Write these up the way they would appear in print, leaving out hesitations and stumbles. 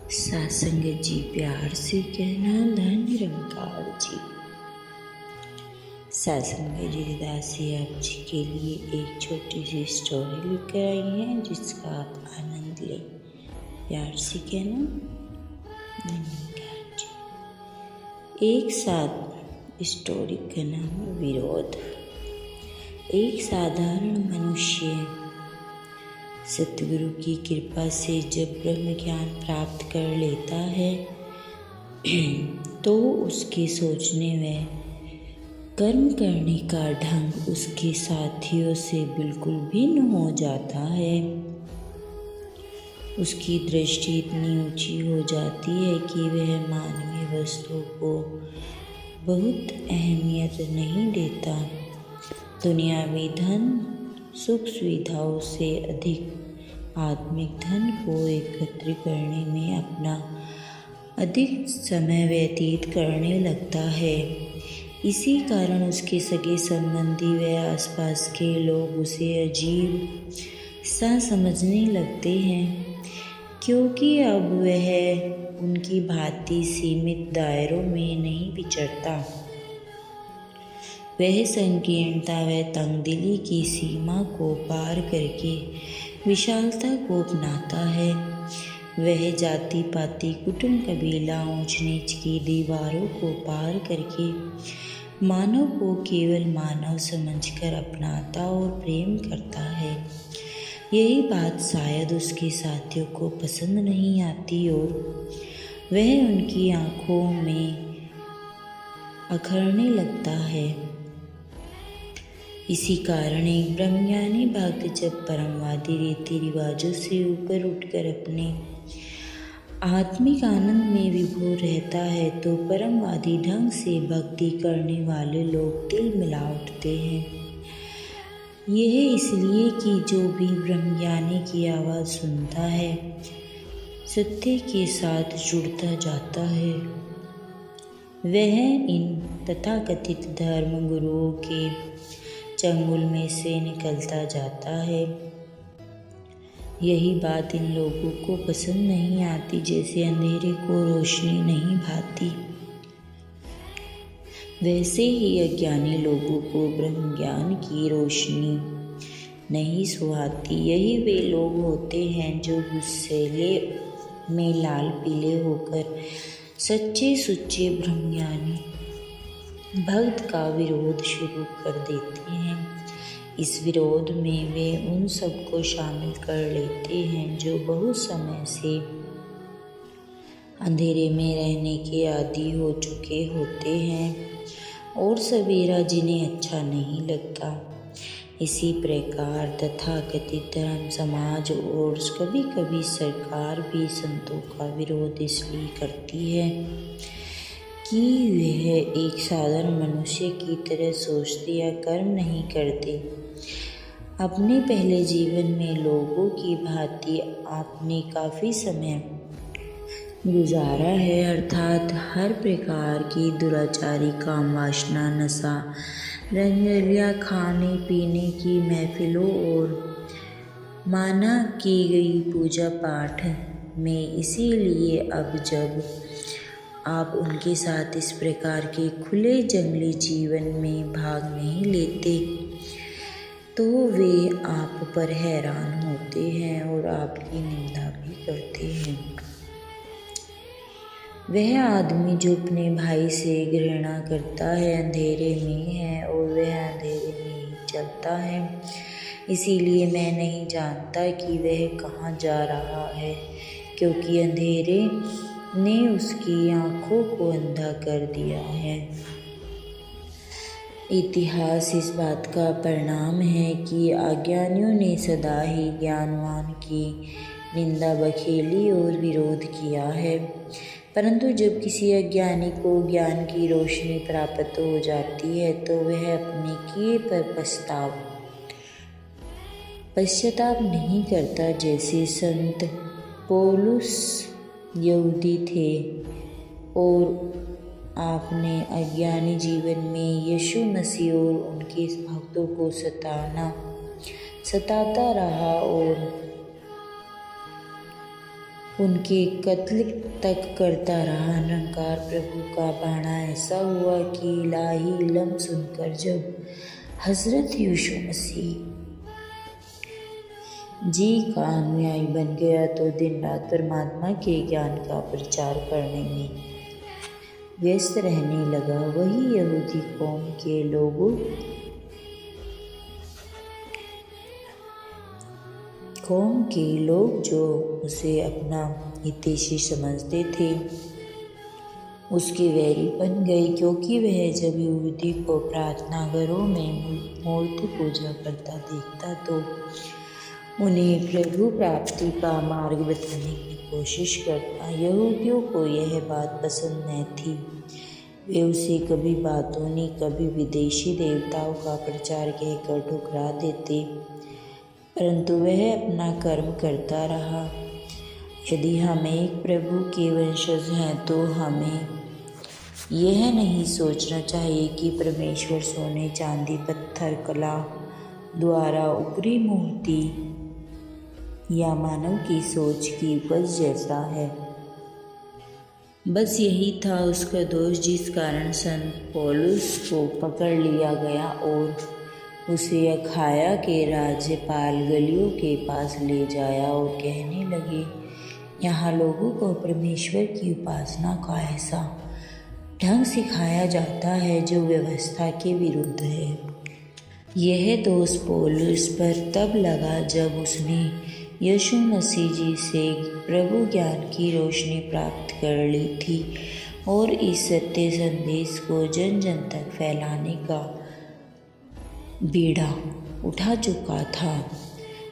सत्संग जी प्यार से कहना, धन निरंकार जी। सत्संग जी दासी आप जी के लिए एक छोटी सी स्टोरी लेकर आई है, जिसका आप आनंद लें। प्यार से कहना, निरंकार जी। एक साथ स्टोरी का नाम विरोध। एक साधारण मनुष्य सतगुरु की कृपा से जब ब्रह्म ज्ञान प्राप्त कर लेता है तो उसके सोचने व कर्म करने का ढंग उसके साथियों से बिल्कुल भिन्न हो जाता है। उसकी दृष्टि इतनी ऊंची हो जाती है कि वह मानवीय वस्तुओं को बहुत अहमियत नहीं देता। दुनियावी धन सुख सुविधाओं से अधिक आत्मिक धन को एकत्र करने में अपना अधिक समय व्यतीत करने लगता है। इसी कारण उसके सगे संबंधी व आसपास के लोग उसे अजीब सा समझने लगते हैं, क्योंकि अब वह उनकी भांति सीमित दायरों में नहीं विचरता। वह संकीर्णता व तंगदिली की सीमा को पार करके विशालता को अपनाता है। वह जाति पाति कुटुंब कबीला ऊंच नीच की दीवारों को पार करके मानव को केवल मानव समझकर अपनाता और प्रेम करता है। यही बात शायद उसके साथियों को पसंद नहीं आती और वह उनकी आंखों में अखरने लगता है। इसी कारण एक ब्रह्मज्ञानी भक्त जब परमवादी रीति रिवाजों से ऊपर उठकर अपने आत्मिक आनंद में विभोर रहता है तो परमवादी ढंग से भक्ति करने वाले लोग दिल मिला उठते हैं। यह इसलिए कि जो भी ब्रह्मज्ञानी की आवाज़ सुनता है सत्य के साथ जुड़ता जाता है। वह इन तथाकथित धर्म गुरुओं के चंगुल में से निकलता जाता है। यही बात इन लोगों को पसंद नहीं आती, जैसे अंधेरे को रोशनी नहीं भाती वैसे ही अज्ञानी लोगों को ब्रह्म ज्ञान की रोशनी नहीं सुहाती। यही वे लोग होते हैं जो गुस्सेले में लाल पीले होकर सच्चे सुच्चे ब्रह्मज्ञानी भक्त का विरोध शुरू कर देते हैं। इस विरोध में वे उन सबको शामिल कर लेते हैं जो बहुत समय से अंधेरे में रहने के आदी हो चुके होते हैं और सवेरा जिन्हें अच्छा नहीं लगता। इसी प्रकार तथाकथित धर्म समाज और कभी कभी सरकार भी संतों का विरोध इसलिए करती है कि वह एक साधारण मनुष्य की तरह सोचते या कर्म नहीं करते। अपने पहले जीवन में लोगों की भांति आपने काफ़ी समय गुजारा है, अर्थात हर प्रकार की दुराचारी काम वासना नशा रंगलिया खाने पीने की महफिलों और माना की गई पूजा पाठ में। इसीलिए अब जब आप उनके साथ इस प्रकार के खुले जंगली जीवन में भाग नहीं लेते तो वे आप पर हैरान होते हैं और आपकी निंदा भी करते हैं। वह आदमी जो अपने भाई से घृणा करता है अंधेरे में है और वह अंधेरे में ही चलता है। इसीलिए मैं नहीं जानता कि वह कहाँ जा रहा है, क्योंकि अंधेरे ने उसकी आँखों को अंधा कर दिया है। इतिहास इस बात का परिणाम है कि अज्ञानियों ने सदा ही ज्ञानवान की निंदा बखेली और विरोध किया है, परंतु जब किसी अज्ञानी को ज्ञान की रोशनी प्राप्त हो जाती है तो वह अपने किए पर पश्चाताप नहीं करता। जैसे संत पौलुस यहूदी थे और आपने अज्ञानी जीवन में यीशु मसीह और उनके भक्तों को सताता रहा और उनके कत्ल तक करता रहा। निरंकार प्रभु का बाणा ऐसा हुआ कि इलाही इल्म सुनकर जब हज़रत यीशु मसीह जी का अनुयायी बन गया तो दिन रात परमात्मा के ज्ञान का प्रचार करने में व्यस्त रहने लगा। वही यहूदी कौम के लोग जो उसे अपना हितैषी समझते थे उसके वैरी बन गए, क्योंकि वह जब यहूदी को प्रार्थना घरों में मूर्ति पूजा करता देखता तो उन्हें प्रभु प्राप्ति का मार्ग बताने की कोशिश करता। यहूदियों को यह बात पसंद न थी। वे उसे कभी बातूनी कभी विदेशी देवताओं का प्रचार कहकर ठुकरा देते, परंतु वह अपना कर्म करता रहा। यदि हम एक प्रभु के वंशज हैं तो हमें यह नहीं सोचना चाहिए कि परमेश्वर सोने चांदी पत्थर कला द्वारा ऊपरी मूर्ति या मानव की सोच की उपज जैसा है। बस यही था उसका दोष, जिस कारण संत पौलुस को पकड़ लिया गया और उसे अखाया के राज्यपाल गल्लियो के पास ले जाया और कहने लगे, यहाँ लोगों को परमेश्वर की उपासना का ऐसा ढंग सिखाया जाता है जो व्यवस्था के विरुद्ध है। यह दोष पौलुस पर तब लगा जब उसने यीशु मसीह जी से प्रभु ज्ञान की रोशनी प्राप्त कर ली थी और इस सत्य संदेश को जन जन तक फैलाने का बीड़ा उठा चुका था।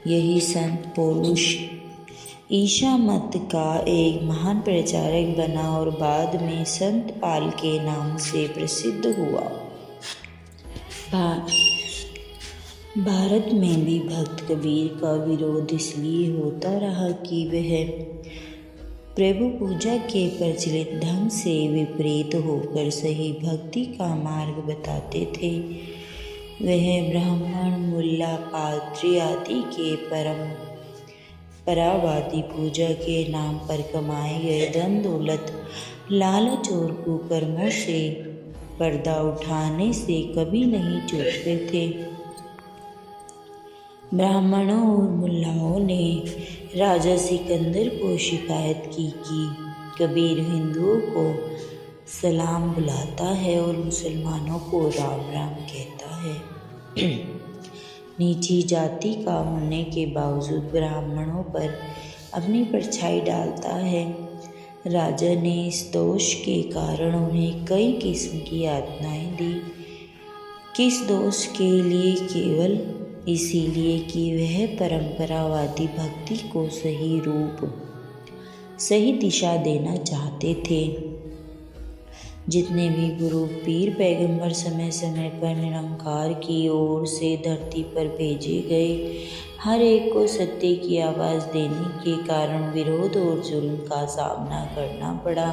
यही संत पौलुस ईसा मत का एक महान प्रचारक बना और बाद में संत पाल के नाम से प्रसिद्ध हुआ। भारत में भी भक्त कबीर का विरोध इसलिए होता रहा कि वह प्रभु पूजा के प्रचलित ढंग से विपरीत होकर सही भक्ति का मार्ग बताते थे। वह ब्राह्मण, मुल्ला, पादरी आदि के परंपरावादी पूजा के नाम पर कमाए गए धन दौलत, लालच और कुकर्मों से पर्दा उठाने से कभी नहीं चूकते थे। ब्राह्मणों और मुल्लाओं ने राजा सिकंदर को शिकायत की कि कबीर हिंदुओं को सलाम बुलाता है और मुसलमानों को राम राम कहता है। नीची जाति का होने के बावजूद ब्राह्मणों पर अपनी परछाई डालता है। राजा ने इस दोष के कारण उन्हें कई किस्म की यातनाएं दी। किस दोष के लिए? केवल इसीलिए कि वह परंपरावादी भक्ति को सही रूप, सही दिशा देना चाहते थे। जितने भी गुरु पीर पैगंबर समय समय पर निरंकार की ओर से धरती पर भेजे गए, हर एक को सत्य की आवाज़ देने के कारण विरोध और जुल्म का सामना करना पड़ा।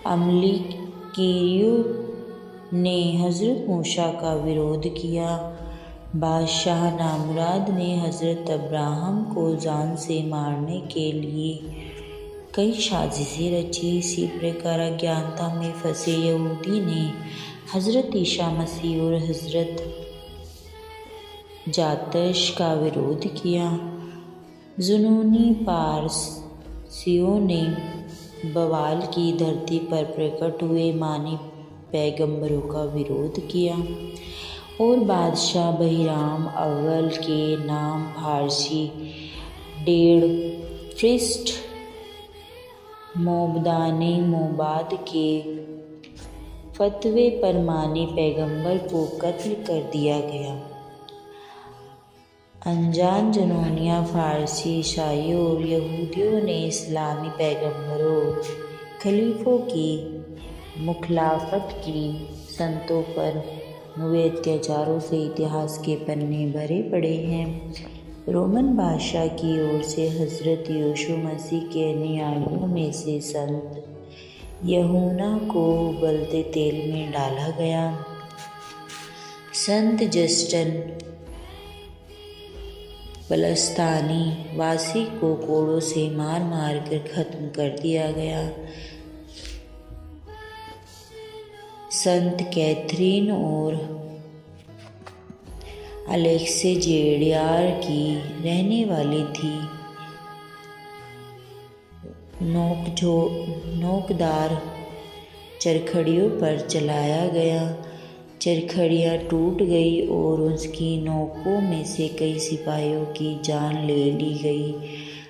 अमलीकियों ने हज़रत मूसा का विरोध किया। बादशाह नामुराद ने हज़रत अब्राहम को जान से मारने के लिए कई साजिशें रची। इसी प्रकार अज्ञानता में फंसे यहूदी ने हज़रत ईसा मसीह और हज़रत जातश का विरोध किया। जुनूनी पारसियों ने बवाल की धरती पर प्रकट हुए मानी पैगंबरों का विरोध किया और बादशाह बहिराम अव्वल के नाम फारसी 1.5 फ़िस्ट मोबदाने मोबाद के फतवे पर मानी पैगंबर को कत्ल कर दिया गया। अनजान जुनूनिया फारसी ईसाइयों और यहूदियों ने इस्लामी पैगंबरों और खलीफों की मुखलाफत की। संतों पर हुए अत्याचारों से इतिहास के पन्ने भरे पड़े हैं। रोमन बादशाह की ओर से हज़रत यीशु मसीह के अनुयायियों में से संत यूहन्ना को उबलते तेल में डाला गया। संत जस्टिन पलस्तानी वासी को कोड़ों से मार मार कर खत्म कर दिया गया। संत कैथरीन और अलेक्जेंड्रिया की रहने वाली थी। नोकदार चरखड़ियों पर चलाया गया। चरखड़ियाँ टूट गई और उसकी नोकों में से कई सिपाहियों की जान ले ली गई।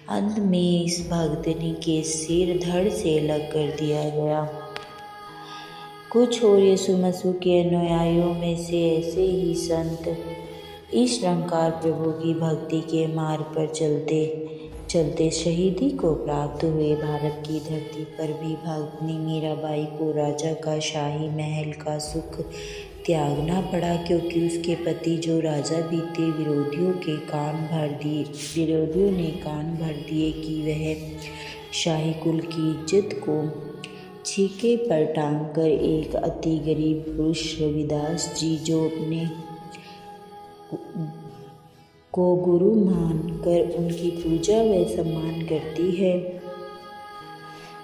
अंत में इस भक्तनी के सिर धड़ से अलग कर दिया गया। कुछ और यीशु मसीह के अनुयायियों में से ऐसे ही संत इस निरंकार प्रभु की भक्ति के मार्ग पर चलते चलते शहीदी को प्राप्त हुए। भारत की धरती पर भी भक्तनी मीराबाई को राजा का शाही महल का सुख त्यागना पड़ा, क्योंकि उसके पति जो राजा भी थे विरोधियों ने कान भर दिए कि वह शाही कुल की इज्जत को छीके पर टांगकर एक अति गरीब पुरुष रविदास जी जो अपने को गुरु मानकर उनकी पूजा व सम्मान करती है,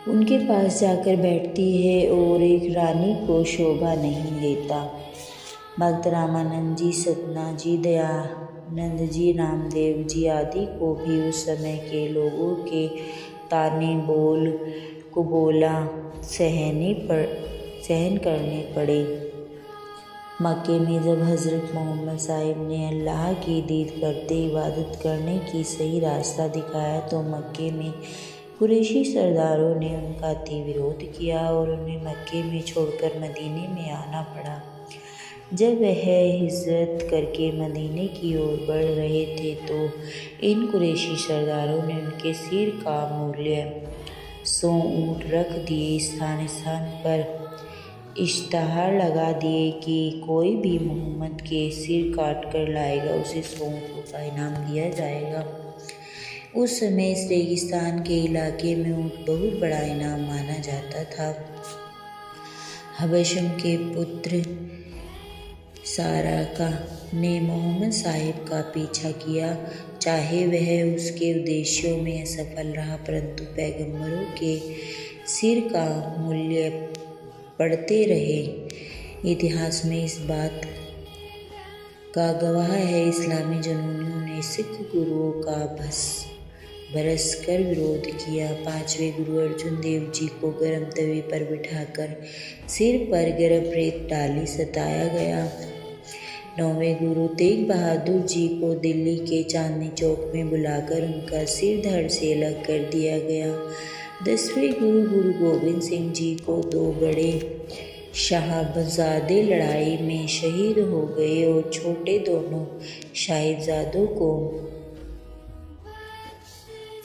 उनके पास जाकर बैठती है और एक रानी को शोभा नहीं देता। भक्त रामानंद जी, सतना जी, दयानंद जी, रामदेव जी आदि को भी उस समय के लोगों के ताने कुबोला सहन करने पड़े। मक्के में जब हज़रत मोहम्मद साहिब ने अल्लाह की दीद करते इबादत करने की सही रास्ता दिखाया तो मक्के में कुरैशी सरदारों ने उनका अति विरोध किया और उन्हें मक्के में छोड़कर मदीने में आना पड़ा। जब वह हिजरत करके मदीने की ओर बढ़ रहे थे तो इन कुरैशी सरदारों ने उनके सिर का मूल्य 100 ऊँट रख दिए। स्थान स्थान पर इश्तहार लगा दिए कि कोई भी मोहम्मद के सिर काट कर लाएगा उसे 100 ऊँट का इनाम दिया जाएगा। उस समय इस रेगिस्तान के इलाके में ऊँट बहुत बड़ा इनाम माना जाता था। हबशम के पुत्र साराका ने मोहम्मद साहिब का पीछा किया, चाहे वह उसके उद्देश्यों में असफल रहा, परंतु पैगंबरों के सिर का मूल्य पढ़ते रहे। इतिहास में इस बात का गवाह है। इस्लामी जुनूनियों ने सिख गुरुओं का बरस कर विरोध किया। 5वें गुरु अर्जुन देव जी को गर्म तवे पर बिठाकर सिर पर गर्म रेत डाली सताया गया। 9वें गुरु तेग बहादुर जी को दिल्ली के चांदनी चौक में बुलाकर उनका सिर धड़ से अलग कर दिया गया। 10वें गुरु गोविंद सिंह जी को 2 बड़े साहबजादे लड़ाई में शहीद हो गए और छोटे दोनों साहिबजादों को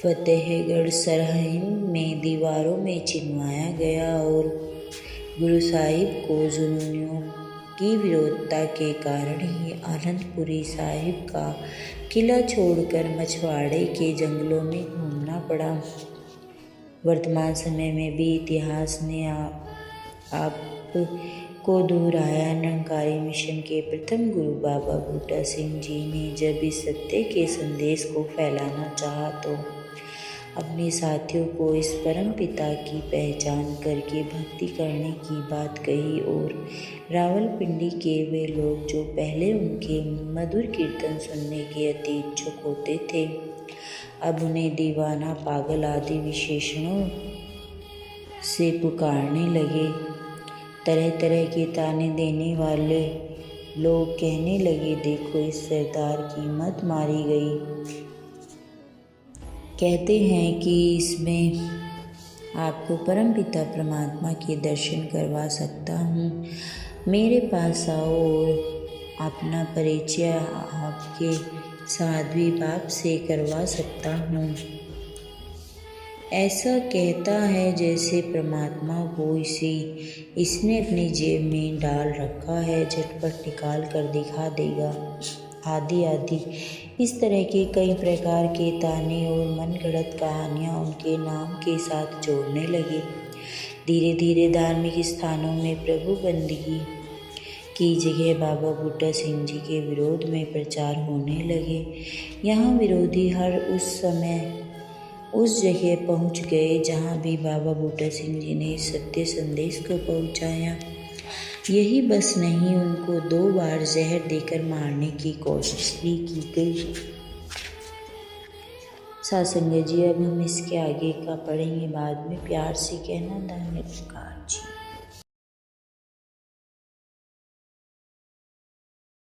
फतेहगढ़ सरहिंद में दीवारों में चिनवाया गया और गुरु साहिब को जुनूनियों की विरोधता के कारण ही आनंदपुरी साहिब का किला छोड़कर मछवाड़े के जंगलों में घूमना पड़ा। वर्तमान समय में भी इतिहास ने आप को दोहराया। निरंकारी मिशन के प्रथम गुरु बाबा बूटा सिंह जी ने जब इस सत्य के संदेश को फैलाना चाहा तो अपने साथियों को इस परम पिता की पहचान करके भक्ति करने की बात कही और रावलपिंडी के वे लोग जो पहले उनके मधुर कीर्तन सुनने के अति इच्छुक होते थे अब उन्हें दीवाना, पागल आदि विशेषणों से पुकारने लगे। तरह तरह के ताने देने वाले लोग कहने लगे, देखो इस सरदार की मत मारी गई। कहते हैं कि इसमें आपको परमपिता परमात्मा के दर्शन करवा सकता हूँ। मेरे पास आओ और अपना परिचय आपके साध्वी बाप से करवा सकता हूँ। ऐसा कहता है जैसे परमात्मा को इसने अपनी जेब में डाल रखा है, झटपट निकाल कर दिखा देगा, आदि आदि। इस तरह के कई प्रकार के ताने और मनगढ़ंत कहानियाँ उनके नाम के साथ जोड़ने लगे। धीरे धीरे धार्मिक स्थानों में प्रभु बंदगी की जगह बाबा बूटा सिंह जी के विरोध में प्रचार होने लगे। यहाँ विरोधी हर उस समय उस जगह पहुँच गए जहाँ भी बाबा बूटा सिंह जी ने सत्य संदेश को पहुँचाया। यही बस नहीं, उनको 2 बार जहर देकर मारने की कोशिश भी की गई। साथ संगत जी, अब हम इसके आगे का पढ़ेंगे बाद में। प्यार से कहना, धन्यवाद जी।